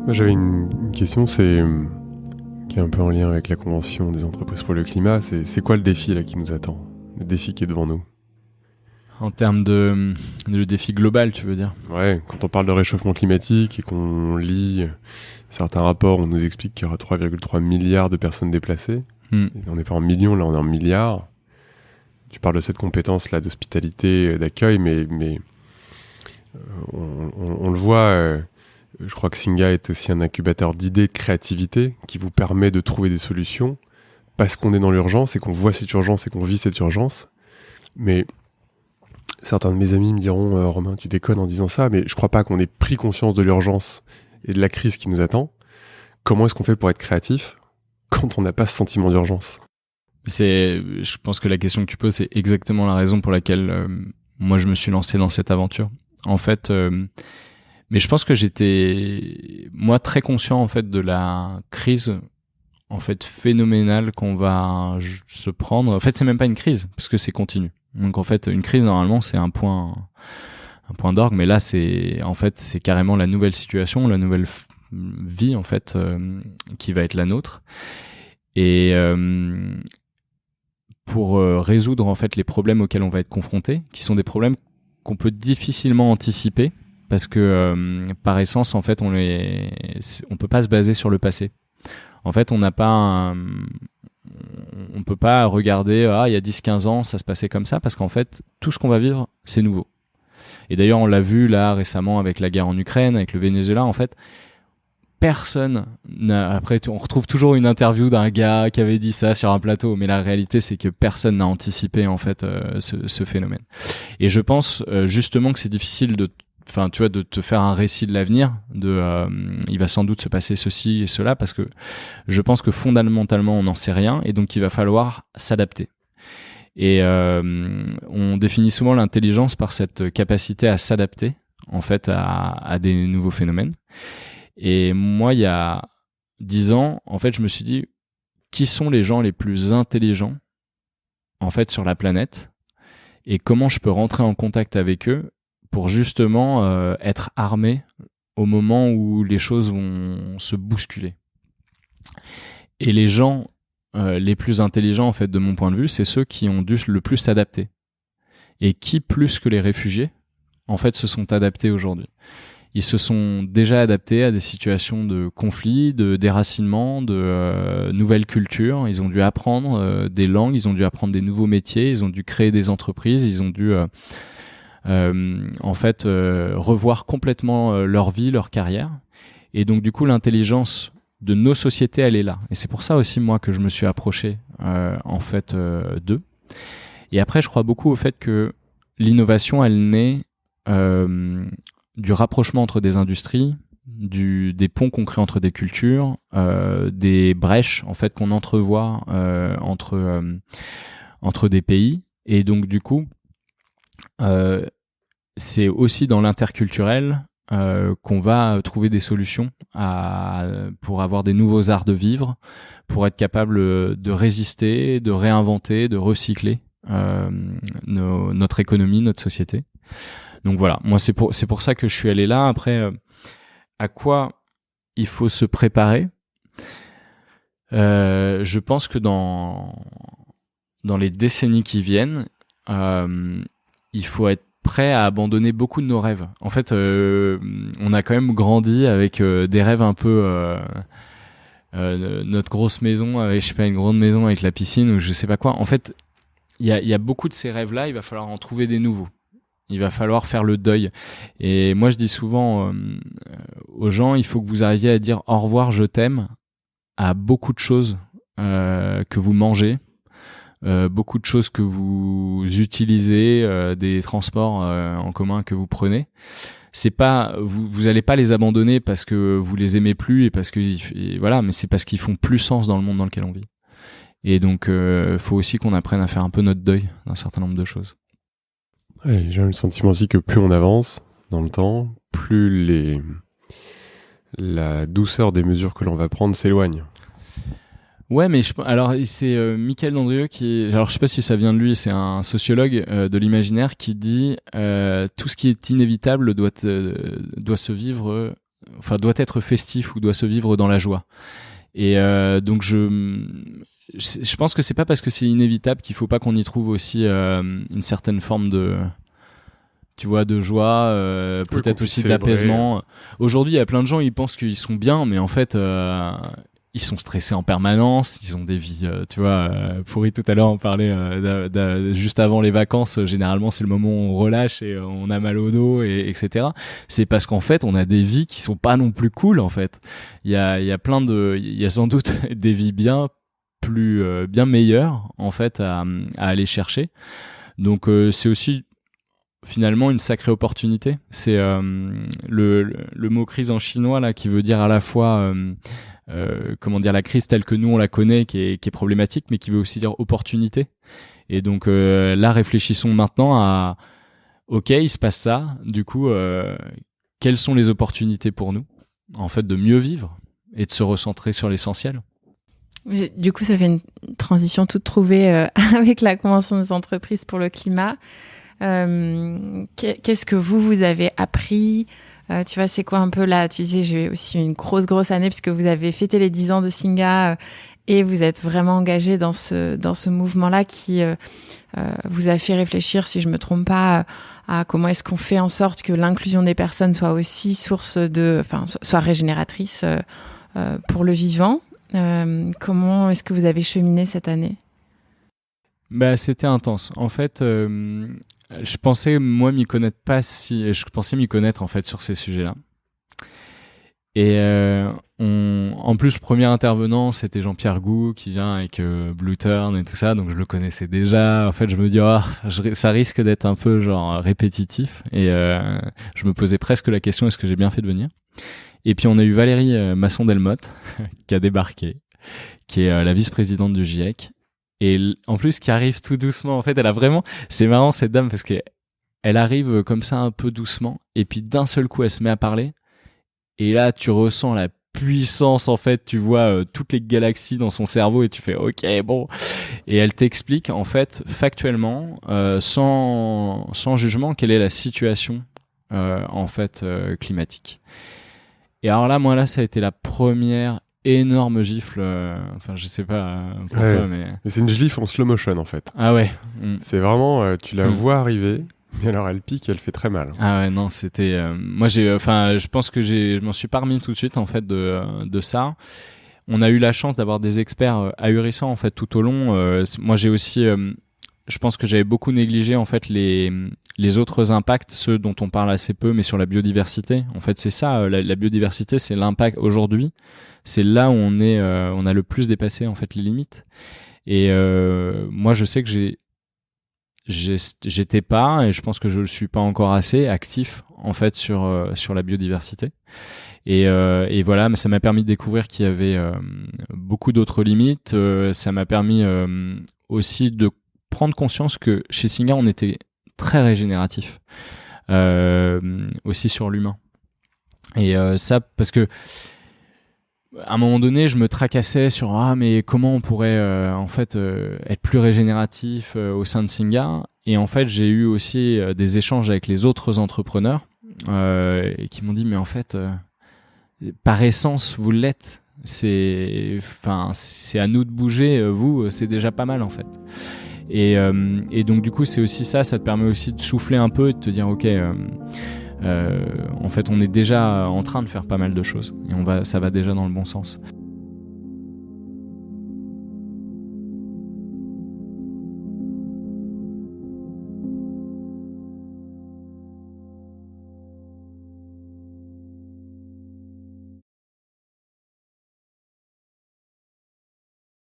Moi, j'avais une question, qui est un peu en lien avec la Convention des entreprises pour le climat. C'est quoi le défi là qui nous attend? Le défi qui est devant nous? En termes de le défi global, tu veux dire? Ouais, quand on parle de réchauffement climatique et qu'on lit certains rapports, on nous explique qu'il y aura 3,3 milliards de personnes déplacées. Et on n'est pas en millions, là on est en milliards. Tu parles de cette compétence là d'hospitalité, d'accueil, mais on le voit. Je crois que Singa est aussi un incubateur d'idées, de créativité, qui vous permet de trouver des solutions parce qu'on est dans l'urgence et qu'on voit cette urgence et qu'on vit cette urgence. Mais certains de mes amis me diront Romain, tu déconnes en disant ça, mais je crois pas qu'on ait pris conscience de l'urgence et de la crise qui nous attend. Comment est-ce qu'on fait pour être créatif quand on n'a pas ce sentiment d'urgence? Je pense que la question que tu poses, c'est exactement la raison pour laquelle moi je me suis lancé dans cette aventure. En fait, mais je pense que j'étais moi très conscient en fait de la crise en fait phénoménale qu'on va se prendre. En fait, c'est même pas une crise parce que c'est continu. Donc en fait, une crise normalement c'est un point d'orgue, mais là c'est carrément la nouvelle situation, la nouvelle vie en fait qui va être la nôtre. Et pour résoudre en fait les problèmes auxquels on va être confronté, qui sont des problèmes qu'on peut difficilement anticiper parce que par essence en fait on peut pas se baser sur le passé. En fait, on peut pas regarder il y a 10-15 ans ça se passait comme ça parce qu'en fait tout ce qu'on va vivre c'est nouveau. Et d'ailleurs on l'a vu là récemment avec la guerre en Ukraine, avec le Venezuela, en fait personne après on retrouve toujours une interview d'un gars qui avait dit ça sur un plateau, mais la réalité c'est que personne n'a anticipé en fait ce phénomène. Et je pense justement que c'est difficile de te faire un récit de l'avenir, il va sans doute se passer ceci et cela, parce que je pense que fondamentalement on n'en sait rien et donc il va falloir s'adapter. Et on définit souvent l'intelligence par cette capacité à s'adapter en fait à des nouveaux phénomènes. Et moi, il y a 10 ans, en fait, je me suis dit, qui sont les gens les plus intelligents, en fait, sur la planète, et comment je peux rentrer en contact avec eux pour justement être armé au moment où les choses vont se bousculer. Et les gens les plus intelligents, en fait, de mon point de vue, c'est ceux qui ont dû le plus s'adapter. Et qui, plus que les réfugiés, en fait, se sont adaptés aujourd'hui. Ils se sont déjà adaptés à des situations de conflit, de déracinement, de nouvelles cultures. Ils ont dû apprendre des langues, ils ont dû apprendre des nouveaux métiers, ils ont dû créer des entreprises, ils ont dû revoir complètement leur vie, leur carrière. Et donc du coup, l'intelligence de nos sociétés, elle est là. Et c'est pour ça aussi moi que je me suis approché d'eux. Et après, je crois beaucoup au fait que l'innovation, elle naît du rapprochement entre des industries, des ponts qu'on crée entre des cultures, des brèches en fait qu'on entrevoit entre des pays. Et donc du coup, c'est aussi dans l'interculturel qu'on va trouver des solutions pour avoir des nouveaux arts de vivre, pour être capable de résister, de réinventer, de recycler notre économie, notre société. Donc voilà, moi c'est pour ça que je suis allé là. Après, à quoi il faut se préparer? Je pense que dans les décennies qui viennent, il faut être prêt à abandonner beaucoup de nos rêves. En fait, on a quand même grandi avec des rêves un peu notre grosse maison, avec une grande maison avec la piscine ou je sais pas quoi. En fait, il y a beaucoup de ces rêves-là, il va falloir en trouver des nouveaux. Il va falloir faire le deuil. Et moi, je dis souvent aux gens, il faut que vous arriviez à dire au revoir, je t'aime à beaucoup de choses que vous mangez, beaucoup de choses que vous utilisez, des transports en commun que vous prenez. C'est pas, vous allez pas les abandonner parce que vous les aimez plus mais c'est parce qu'ils font plus sens dans le monde dans lequel on vit. Et donc, faut aussi qu'on apprenne à faire un peu notre deuil d'un certain nombre de choses. Ouais, j'ai le sentiment aussi que plus on avance dans le temps, plus la douceur des mesures que l'on va prendre s'éloigne. Ouais, mais alors c'est Michael Landrieux alors je sais pas si ça vient de lui, c'est un sociologue de l'imaginaire qui dit tout ce qui est inévitable doit se vivre doit être festif ou doit se vivre dans la joie. Et donc je pense que c'est pas parce que c'est inévitable qu'il faut pas qu'on y trouve aussi une certaine forme de, tu vois, de joie, peut-être aussi d'apaisement. Aujourd'hui, il y a plein de gens, ils pensent qu'ils sont bien, mais en fait, ils sont stressés en permanence, ils ont des vies, tu vois, pourries. Tout à l'heure, on parlait juste avant les vacances, généralement, c'est le moment où on relâche et on a mal au dos, etc. C'est parce qu'en fait, on a des vies qui sont pas non plus cool, en fait. Il y a sans doute des vies bien meilleures, en fait, à aller chercher. Donc, c'est aussi finalement une sacrée opportunité. C'est le mot crise en chinois là qui veut dire à la fois comment dire, la crise telle que nous on la connaît qui est problématique, mais qui veut aussi dire opportunité. Et donc là, réfléchissons maintenant à ok, il se passe ça, du coup quelles sont les opportunités pour nous en fait de mieux vivre et de se recentrer sur l'essentiel. Du coup, ça fait une transition toute trouvée avec la Convention des entreprises pour le climat. Qu'est-ce que vous avez appris? Tu vois, c'est quoi un peu là? Tu disais, j'ai aussi une grosse année puisque vous avez fêté les 10 ans de Singa et vous êtes vraiment engagé dans ce mouvement-là qui vous a fait réfléchir, si je me trompe pas, à comment est-ce qu'on fait en sorte que l'inclusion des personnes soit aussi soit régénératrice pour le vivant. Comment est-ce que vous avez cheminé cette année? Bah, c'était intense. En fait, je pensais m'y connaître en fait sur ces sujets-là. Et en plus, le premier intervenant, c'était Jean-Pierre Gou qui vient avec Blue Turn et tout ça, donc je le connaissais déjà. En fait, je me dis, ça risque d'être un peu genre répétitif. Et je me posais presque la question, est-ce que j'ai bien fait de venir? Et puis on a eu Valérie Masson-Delmotte qui a débarqué, qui est la vice-présidente du GIEC. Et en plus, qui arrive tout doucement. En fait, elle a vraiment... C'est marrant, cette dame, parce qu'elle arrive comme ça un peu doucement. Et puis, d'un seul coup, elle se met à parler. Et là, tu ressens la puissance, en fait. Tu vois toutes les galaxies dans son cerveau et tu fais « Ok, bon ». Et elle t'explique, en fait, factuellement, sans jugement, quelle est la situation, en fait, climatique. Et alors là, ça a été la première énorme gifle, enfin je sais pas pour toi, mais c'est une gifle en slow motion en fait. Ah ouais. C'est vraiment tu la vois arriver, mais alors elle pique et elle fait très mal. Ah ouais, non, c'était moi je pense que je m'en suis pas remis tout de suite en fait de ça. On a eu la chance d'avoir des experts ahurissants en fait tout au long. Moi j'ai aussi je pense que j'avais beaucoup négligé en fait les autres impacts, ceux dont on parle assez peu, mais sur la biodiversité. En fait, c'est ça, la biodiversité, c'est l'impact aujourd'hui. C'est là où on a le plus dépassé en fait les limites. Et moi, je sais que j'étais pas, et je pense que je le suis pas encore assez actif en fait sur la biodiversité. Et voilà, mais ça m'a permis de découvrir qu'il y avait beaucoup d'autres limites. Ça m'a permis aussi de prendre conscience que chez Singa, on était très régénératif, aussi sur l'humain. Et ça, parce que à un moment donné, je me tracassais sur mais comment on pourrait en fait être plus régénératif au sein de Singa. Et en fait, j'ai eu aussi des échanges avec les autres entrepreneurs qui m'ont dit mais en fait, par essence, vous l'êtes. C'est à nous de bouger. Vous, c'est déjà pas mal en fait. Et donc du coup, c'est aussi ça te permet aussi de souffler un peu et de te dire ok. En fait, on est déjà en train de faire pas mal de choses et ça va déjà dans le bon sens.